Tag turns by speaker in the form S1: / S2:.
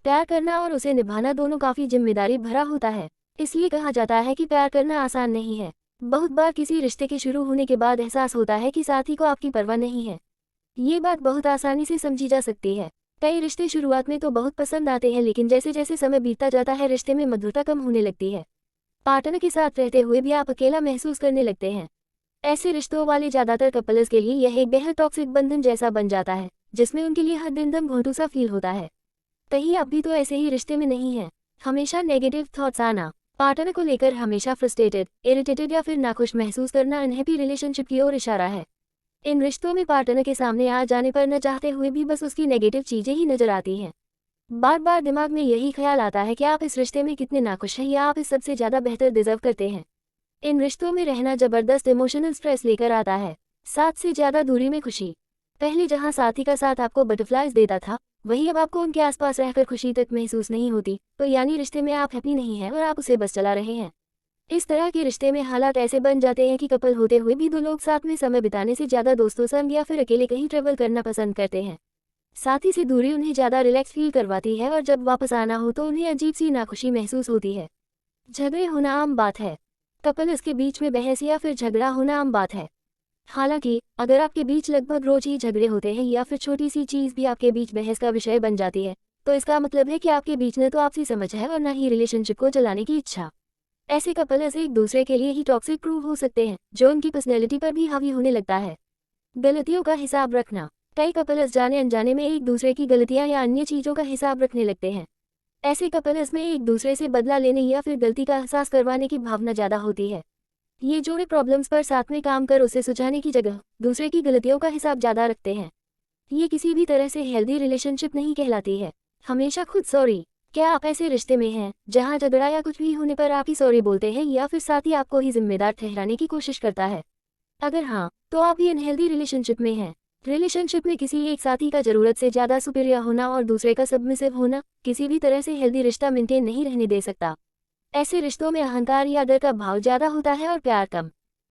S1: प्यार करना और उसे निभाना दोनों काफी जिम्मेदारी भरा होता है। इसलिए कहा जाता है कि प्यार करना आसान नहीं है। बहुत बार किसी रिश्ते के शुरू होने के बाद एहसास होता है कि साथी को आपकी परवाह नहीं है। ये बात बहुत आसानी से समझी जा सकती है। कई रिश्ते शुरुआत में तो बहुत पसंद आते हैं, लेकिन जैसे जैसे समय बीतता जाता है रिश्ते में मधुरता कम होने लगती है। पार्टनर के साथ रहते हुए भी आप अकेला महसूस करने लगते हैं। ऐसे रिश्तों वाले ज्यादातर कपल्स के लिए यह एक बेहद टॉक्सिक बंधन जैसा बन जाता है, जिसमें उनके लिए हर दिन दम घोंटू सा फील होता है। कहीं आप भी तो ऐसे ही रिश्ते में नहीं हैं। हमेशा नेगेटिव थॉट्स आना, पार्टनर को लेकर हमेशा फ्रस्ट्रेटेड, इरिटेटेड या फिर नाखुश महसूस करना अनहैप्पी रिलेशनशिप की ओर इशारा है। इन रिश्तों में पार्टनर के सामने आ जाने पर न चाहते हुए भी बस उसकी नेगेटिव चीजें ही नजर आती हैं। बार बार दिमाग में यही ख्याल आता है कि आप इस रिश्ते में कितने नाखुश हैं या आप इस सबसे ज्यादा बेहतर डिजर्व करते हैं। इन रिश्तों में रहना जबरदस्त इमोशनल स्ट्रेस लेकर आता है, साथ से ज्यादा दूरी में खुशी। पहले जहां साथी का साथ आपको बटरफ्लाइज देता था, वही अब आपको उनके आसपास रहकर खुशी तक महसूस नहीं होती, तो यानी रिश्ते में आप हैप्पी नहीं हैं और आप उसे बस चला रहे हैं। इस तरह के रिश्ते में हालात ऐसे बन जाते हैं कि कपल होते हुए भी दो लोग साथ में समय बिताने से ज्यादा दोस्तों संग या फिर अकेले कहीं ट्रेवल करना पसंद करते हैं। साथी से दूरी उन्हें ज्यादा रिलैक्स फील करवाती है और जब वापस आना हो तो उन्हें अजीब सी नाखुशी महसूस होती है। झगड़े होना आम बात है। कपल्स के बीच में बहस या फिर झगड़ा होना आम बात है। हालांकि अगर आपके बीच लगभग रोज ही झगड़े होते हैं या फिर छोटी सी चीज भी आपके बीच बहस का विषय बन जाती है, तो इसका मतलब है कि आपके बीच न तो आपसी समझ है और न ही रिलेशनशिप को चलाने की इच्छा। ऐसे कपल्स एक दूसरे के लिए ही टॉक्सिक प्रूव हो सकते हैं, जो उनकी पर्सनैलिटी पर भी हावी होने लगता है। गलतियों का हिसाब रखना, कई कपल्स जाने अनजाने में एक दूसरे की गलतियां या अन्य चीजों का हिसाब रखने लगते हैं। ऐसे कपल्स में एक दूसरे से बदला लेने या फिर गलती का एहसास करवाने की भावना ज्यादा होती है। ये जोड़े प्रॉब्लम्स पर साथ में काम कर उसे सुझाने की जगह दूसरे की गलतियों का हिसाब ज्यादा रखते हैं। ये किसी भी तरह से हेल्दी रिलेशनशिप नहीं कहलाती है। हमेशा खुद सॉरी। क्या आप ऐसे रिश्ते में हैं जहां झगड़ा या कुछ भी होने पर आप ही सॉरी बोलते हैं या फिर साथी आपको ही जिम्मेदार ठहराने की कोशिश करता है? अगर हाँ, तो आप भी अनहेल्दी रिलेशनशिप में हैं। रिलेशनशिप में किसी एक साथी का जरूरत से ज्यादा सुपीरियर होना और दूसरे का सबमिसिव होना किसी भी तरह से हेल्दी रिश्ता मेंटेन नहीं रहने दे सकता। ऐसे रिश्तों में अहंकार या डर का भाव ज्यादा होता है और प्यार कम।